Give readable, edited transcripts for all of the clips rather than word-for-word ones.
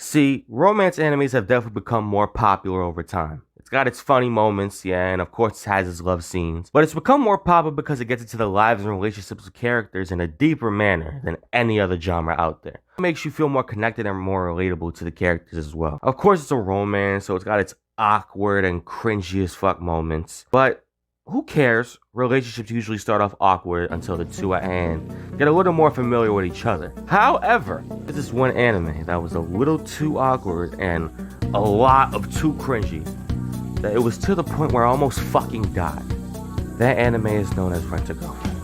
See, romance animes have definitely become more popular over time. It's got its funny moments, yeah, and of course it has its love scenes. But it's become more popular because it gets into the lives and relationships of characters in a deeper manner than any other genre out there. It makes you feel more connected and more relatable to the characters as well. Of course it's a romance, so it's got its awkward and cringy as fuck moments. But who cares? Relationships usually start off awkward until the two at hand get a little more familiar with each other. However, there's this one anime that was a little too awkward and a lot of too cringy that it was to the point where I almost fucking died. That anime is known as RentAGirlfriend.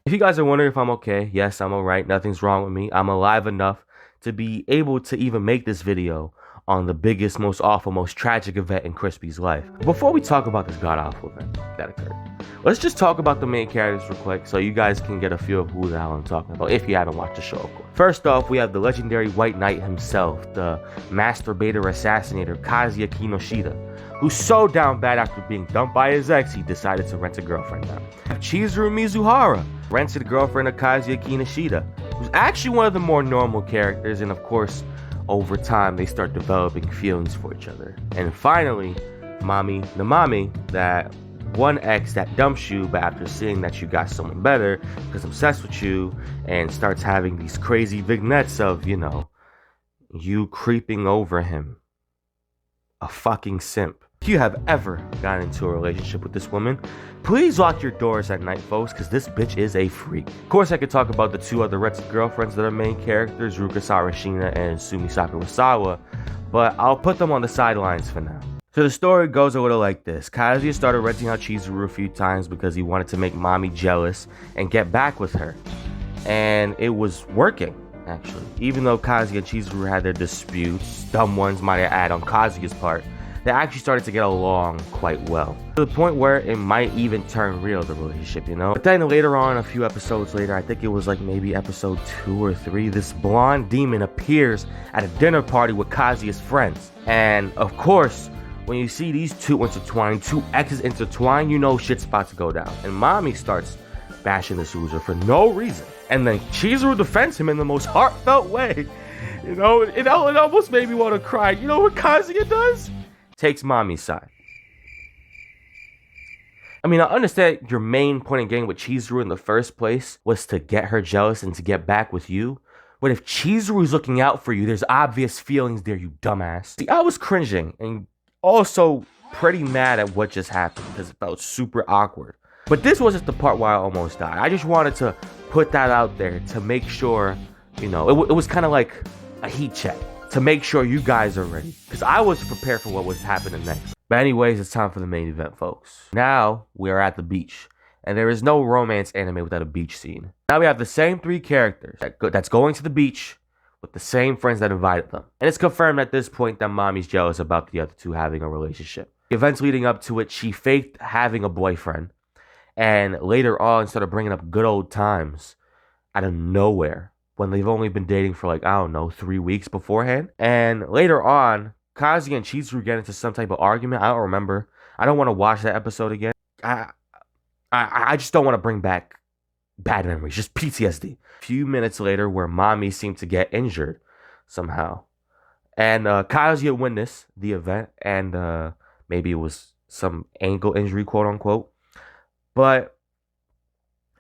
If you guys are wondering if I'm okay, yes, I'm alright. Nothing's wrong with me. I'm alive enough to be able to even make this video on the biggest, most awful, most tragic event in Crispy's life. Before we talk about this god-awful event that occurred, let's just talk about the main characters real quick so you guys can get a feel of who the hell I'm talking about if you haven't watched the show, of course. First off, we have the legendary White Knight himself, the masturbator assassinator Kazuya Kinoshita, who's so down bad after being dumped by his ex, he decided to rent a girlfriend now. Chizuru Mizuhara rented a girlfriend of Kazuya Kinoshita, who's actually one of the more normal characters, and of course, over time, they start developing feelings for each other. And finally, Mami Namami, that one ex that dumps you, but after seeing that you got someone better, becomes obsessed with you, and starts having these crazy vignettes of, you know, you creeping over him. A fucking simp. If you have ever gotten into a relationship with this woman, please lock your doors at night, folks, because this bitch is a freak. Of course, I could talk about the two other rented girlfriends that are main characters, Ruka Sarashina and Sumi Sakurasawa, but I'll put them on the sidelines for now. So the story goes a little like this. Kazuya started renting out Chizuru a few times because he wanted to make Mami jealous and get back with her. And it was working, actually. Even though Kazuya and Chizuru had their disputes, dumb ones might add on Kazuya's part, they actually started to get along quite well. To the point where it might even turn real, the relationship, you know? But then later on, a few episodes later, I think it was like maybe episode 2 or 3, this blonde demon appears at a dinner party with Kazuya's friends. And of course, when you see these two intertwined, two exes intertwined, you know shit's about to go down. And Mami starts bashing this loser for no reason. And then Chizuru defends him in the most heartfelt way. You know, it almost made me want to cry. You know what Kazuya does? Takes Mami's side. I mean, I understand your main point in getting with Chizuru in the first place was to get her jealous and to get back with you. But if Chizuru's looking out for you, there's obvious feelings there, you dumbass. See, I was cringing and also pretty mad at what just happened because it felt super awkward. But this wasn't the part where I almost died. I just wanted to put that out there to make sure, you know, it was kind of like a heat check to make sure you guys are ready. Because I was prepared for what was happening next. But anyways, it's time for the main event, folks. Now we are at the beach. And there is no romance anime without a beach scene. Now we have the same 3 characters that's going to the beach with the same friends that invited them. And it's confirmed at this point that Mami's jealous about the other two having a relationship. The events leading up to it, she faked having a boyfriend. And later on started bringing up good old times out of nowhere when they've only been dating for like, I don't know, 3 weeks beforehand. And later on, Kazuya and Chizuru get into some type of argument. I don't remember. I don't want to watch that episode again. I just don't want to bring back bad memories, just PTSD. A few minutes later, where Mami seemed to get injured somehow. And Kazuya witnessed the event, and maybe it was some ankle injury, quote unquote. But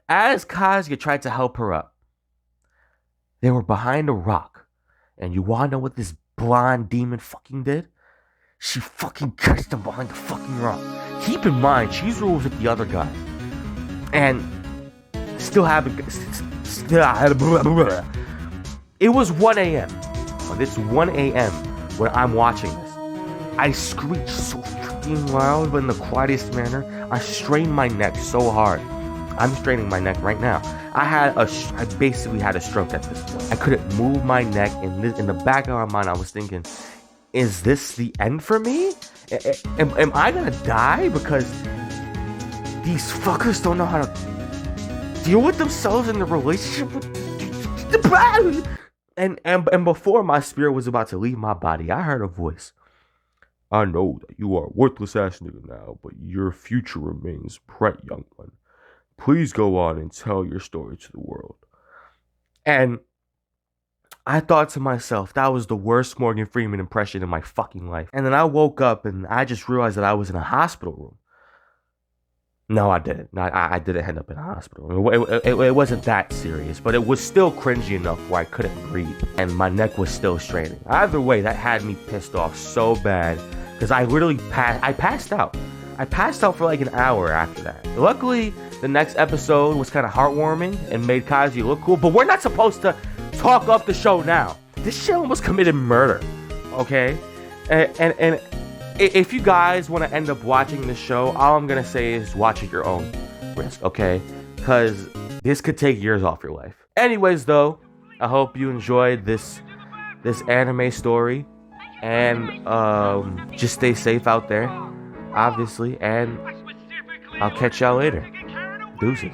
as Kazuya tried to help her up, they were behind a rock. And you wanna know what this blonde demon fucking did? She fucking catched him behind the fucking rock. Keep in mind, Chizuru was with the other guy. And it was 1 a.m. It's 1 a.m. when I'm watching this. I screeched so freaking loud, but in the quietest manner. I strained my neck so hard. I'm straining my neck right now. I basically had a stroke at this point. I couldn't move my neck. In the back of my mind, I was thinking, is this the end for me? Am I gonna die because these fuckers don't know how to deal with themselves in the relationship with... And before my spirit was about to leave my body, I heard a voice. I know that you are a worthless ass nigga now, but your future remains bright, young one. Please go on and tell your story to the world. And I thought to myself, that was the worst Morgan Freeman impression in my fucking life. And then I woke up and I just realized that I was in a hospital room. No, I didn't. I didn't end up in a hospital. It wasn't that serious, but it was still cringy enough where I couldn't breathe and my neck was still straining. Either way, that had me pissed off so bad because I literally passed out. I passed out for like an hour after that. Luckily, the next episode was kind of heartwarming and made Kazi look cool, but we're not supposed to talk up the show now. This shit almost committed murder, okay? And if you guys want to end up watching this show, all I'm going to say is watch at your own risk, okay? Because this could take years off your life. Anyways, though, I hope you enjoyed this anime story. And just stay safe out there, obviously. And I'll catch y'all later. Deuces.